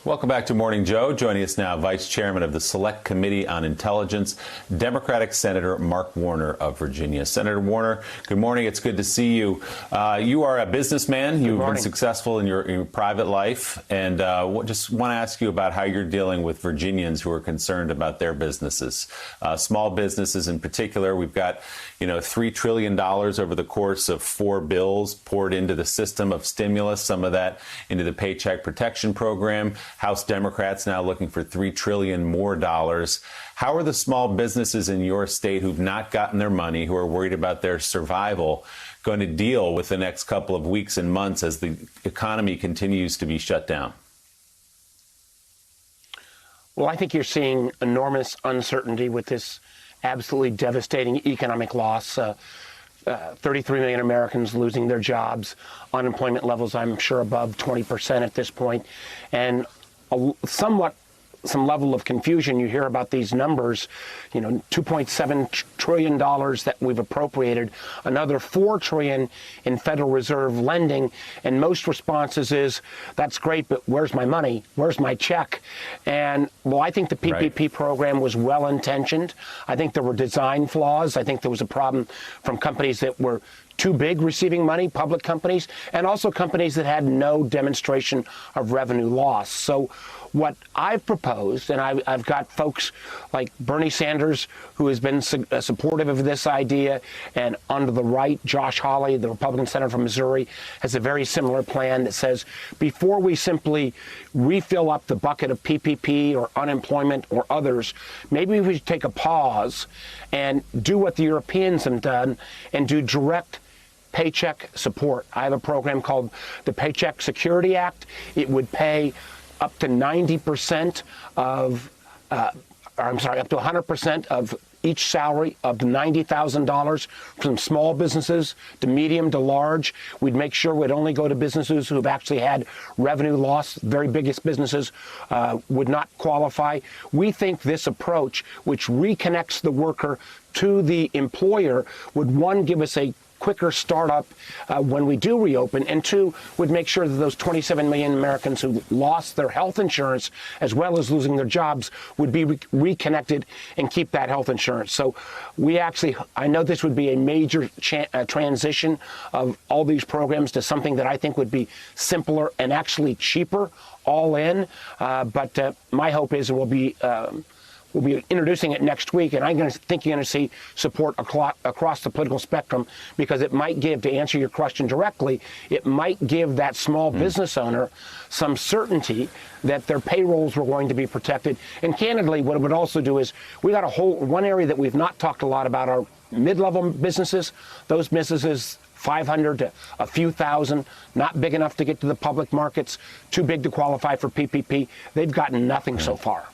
Welcome back to Morning Joe. Joining us now, Vice Chairman of the Select Committee on Intelligence, Democratic Senator Mark Warner of Virginia. Senator Warner, good morning. It's good to see you. You are a businessman. You've been successful in your private life. And just want to ask you about how you're dealing with Virginians who are concerned about their businesses. Small businesses in particular. We've got, $3 trillion over the course of 4 bills poured into the system of stimulus, some of that into the Paycheck Protection Program. House Democrats now looking for $3 trillion more dollars. How are the small businesses in your state who've not gotten their money, who are worried about their survival, going to deal with the next couple of weeks and months as the economy continues to be shut down? Well, I think you're seeing enormous uncertainty with this absolutely devastating economic loss. 33 million Americans losing their jobs, unemployment levels, I'm sure, above 20% at this point, and some level of confusion. You hear about these numbers, $2.7 trillion that we've appropriated, another $4 trillion in Federal Reserve lending, and most responses is, that's great, but where's my money? Where's my check? And I think the PPP program was well-intentioned. I think there were design flaws. I think there was a problem from companies that were too big receiving money, public companies, and also companies that had no demonstration of revenue loss. So what I've proposed, and I've got folks like Bernie Sanders, who has been supportive of this idea, and on the right, Josh Hawley, the Republican senator from Missouri, has a very similar plan that says before we simply refill up the bucket of PPP or unemployment or others, maybe we should take a pause and do what the Europeans have done and do direct paycheck support. I have a program called the Paycheck Security Act. It would pay up to 90% of, up to 100% of each salary of the $90,000 from small businesses to medium to large. We'd make sure we'd only go to businesses who have actually had revenue loss. Very biggest businesses would not qualify. We think this approach, which reconnects the worker to the employer, would, one, give us a quicker startup when we do reopen, and 2, would make sure that those 27 million Americans who lost their health insurance as well as losing their jobs would be reconnected and keep that health insurance. So I know this would be a major transition of all these programs to something that I think would be simpler and actually cheaper all in. But my hope is we'll be introducing it next week, and I think you're going to see support across the political spectrum, because it might give, to answer your question directly, it might give that small business owner some certainty that their payrolls were going to be protected. And candidly, what it would also do is, we got one area that we've not talked a lot about, are mid-level businesses. Those businesses, 500 to a few thousand, not big enough to get to the public markets, too big to qualify for PPP. They've gotten nothing so far.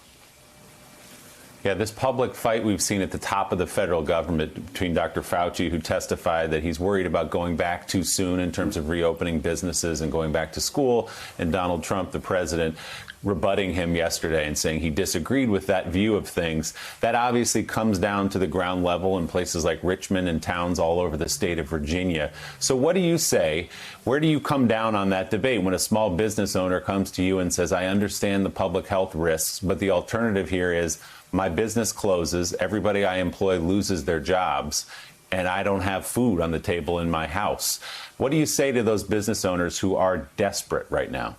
Yeah, this public fight we've seen at the top of the federal government between Dr. Fauci, who testified that he's worried about going back too soon in terms of reopening businesses and going back to school, and Donald Trump, the president, rebutting him yesterday and saying he disagreed with that view of things. That obviously comes down to the ground level in places like Richmond and towns all over the state of Virginia. So what do you say? Where do you come down on that debate when a small business owner comes to you and says, I understand the public health risks, but the alternative here is my business closes, everybody I employ loses their jobs, and I don't have food on the table in my house? What do you say to those business owners who are desperate right now?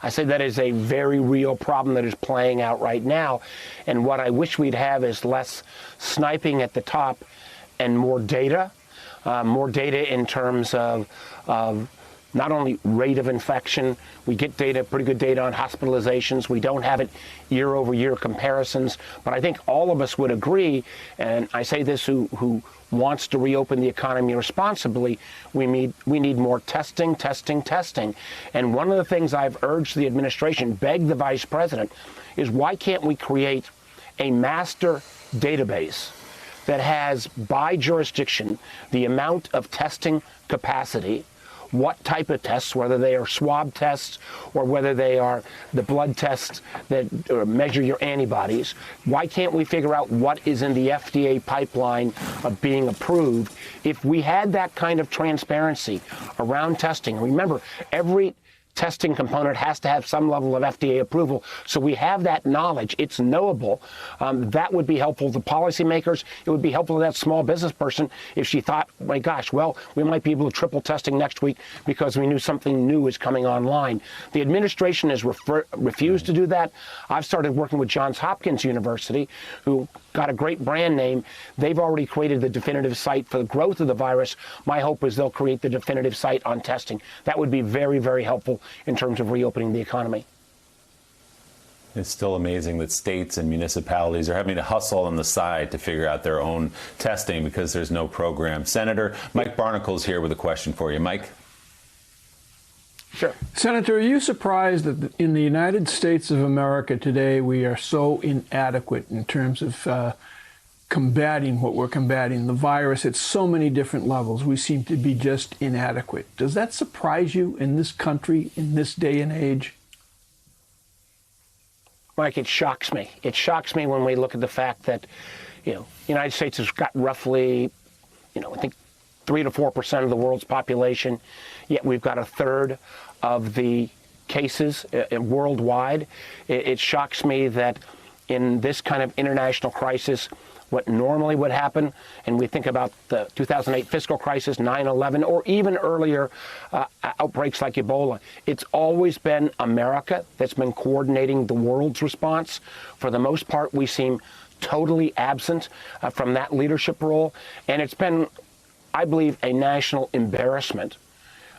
I say that is a very real problem that is playing out right now. And what I wish we'd have is less sniping at the top and more data in terms of not only rate of infection. We get data, pretty good data on hospitalizations. We don't have it year-over-year comparisons. But I think all of us would agree, and I say this who wants to reopen the economy responsibly, we need more testing. And one of the things I've urged the administration, begged the vice president, is why can't we create a master database that has, by jurisdiction, the amount of testing capacity, what type of tests, whether they are swab tests or whether they are the blood tests that measure your antibodies. Why can't we figure out what is in the FDA pipeline of being approved? If we had that kind of transparency around testing, remember, every testing component has to have some level of FDA approval. So we have that knowledge. It's knowable. That would be helpful to policymakers. It would be helpful to that small business person if she thought, my gosh, well, we might be able to triple testing next week because we knew something new is coming online. The administration has refused to do that. I've started working with Johns Hopkins University, who got a great brand name. They've already created the definitive site for the growth of the virus. My hope is they'll create the definitive site on testing. That would be very, very helpful in terms of reopening the economy. It's still amazing that states and municipalities are having to hustle on the side to figure out their own testing because there's no program. Senator Mike Barnichel's here with a question for you. Mike? Sure. Senator, are you surprised that in the United States of America today we are so inadequate in terms of combating what we're combating, the virus at so many different levels? We seem to be just inadequate. Does that surprise you in this country, in this day and age? Mike, it shocks me. It shocks me when we look at the fact that, the United States has got roughly, I think 3 to 4% of the world's population, yet we've got a third of the cases worldwide. It shocks me that in this kind of international crisis, what normally would happen, and we think about the 2008 fiscal crisis, 9/11, or even earlier outbreaks like Ebola, it's always been America that's been coordinating the world's response. For the most part, we seem totally absent from that leadership role, and it's been, I believe, a national embarrassment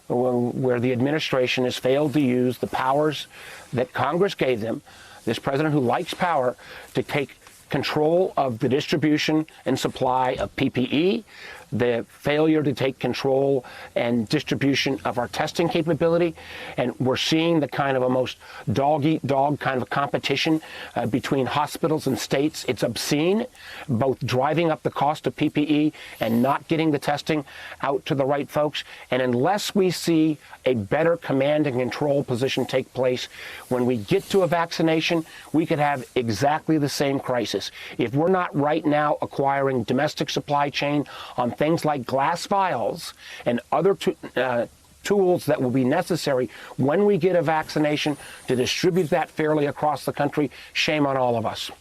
where the administration has failed to use the powers that Congress gave them, this president who likes power, to take control of the distribution and supply of PPE, the failure to take control and distribution of our testing capability. And we're seeing the kind of almost dog-eat-dog kind of competition between hospitals and states. It's obscene, both driving up the cost of PPE and not getting the testing out to the right folks. And unless we see a better command and control position take place, when we get to a vaccination, we could have exactly the same crisis. If we're not right now acquiring domestic supply chain on things like glass vials and other tools that will be necessary when we get a vaccination to distribute that fairly across the country, shame on all of us.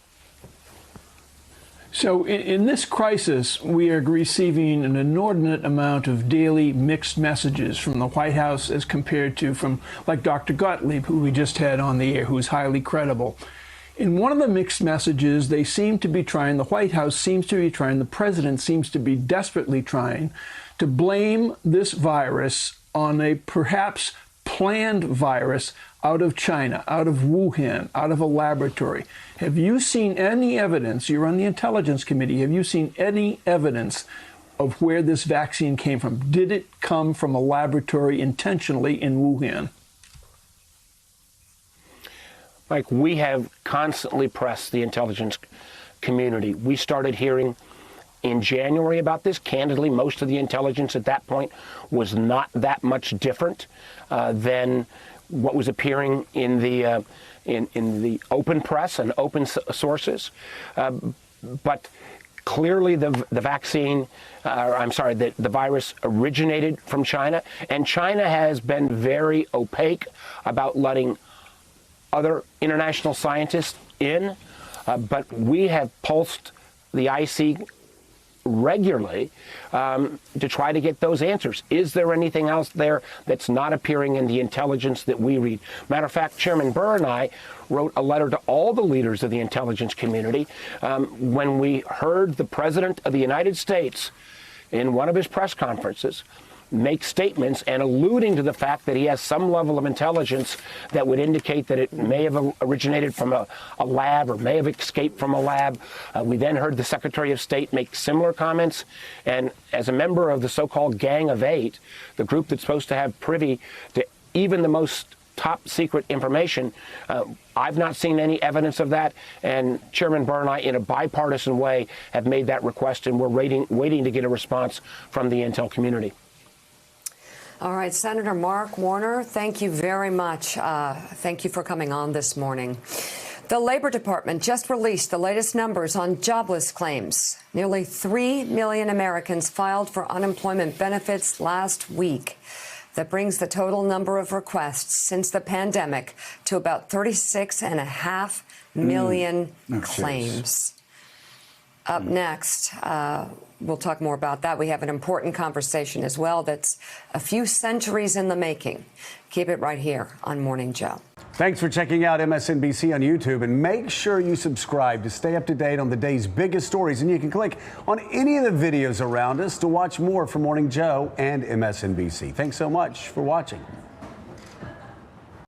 So in this crisis, we are receiving an inordinate amount of daily mixed messages from the White House as compared to from like Dr. Gottlieb, who we just had on the air, who's highly credible. In one of the mixed messages, they seem to be trying, the White House seems to be trying, the president seems to be desperately trying to blame this virus on a perhaps planned virus out of China, out of Wuhan, out of a laboratory. Have you seen any evidence, you're on the Intelligence Committee, have you seen any evidence of where this vaccine came from? Did it come from a laboratory intentionally in Wuhan? Mike, we have constantly pressed the intelligence community. We started hearing in January about this. Candidly, most of the intelligence at that point was not that much different than what was appearing in the open press and open sources. But clearly the vaccine, the virus originated from China, and China has been very opaque about letting other international scientists in, but we have pulsed the IC regularly to try to get those answers. Is there anything else there that's not appearing in the intelligence that we read? Matter of fact, Chairman Burr and I wrote a letter to all the leaders of the intelligence community when we heard the President of the United States in one of his press conferences make statements and alluding to the fact that he has some level of intelligence that would indicate that it may have originated from a lab or may have escaped from a lab. We then heard the Secretary of State make similar comments. And as a member of the so-called Gang of Eight, the group that's supposed to have privy to even the most top secret information, I've not seen any evidence of that. And Chairman Burr and I, in a bipartisan way, have made that request, and we're waiting to get a response from the intel community. All right, Senator Mark Warner, thank you very much. Thank you for coming on this morning. The Labor Department just released the latest numbers on jobless claims. Nearly 3 million Americans filed for unemployment benefits last week. That brings the total number of requests since the pandemic to about 36.5 million claims. Up next, we'll talk more about that. We have an important conversation as well that's a few centuries in the making. Keep it right here on Morning Joe. Thanks for checking out MSNBC on YouTube, and make sure you subscribe to stay up to date on the day's biggest stories. And you can click on any of the videos around us to watch more from Morning Joe and MSNBC. Thanks so much for watching.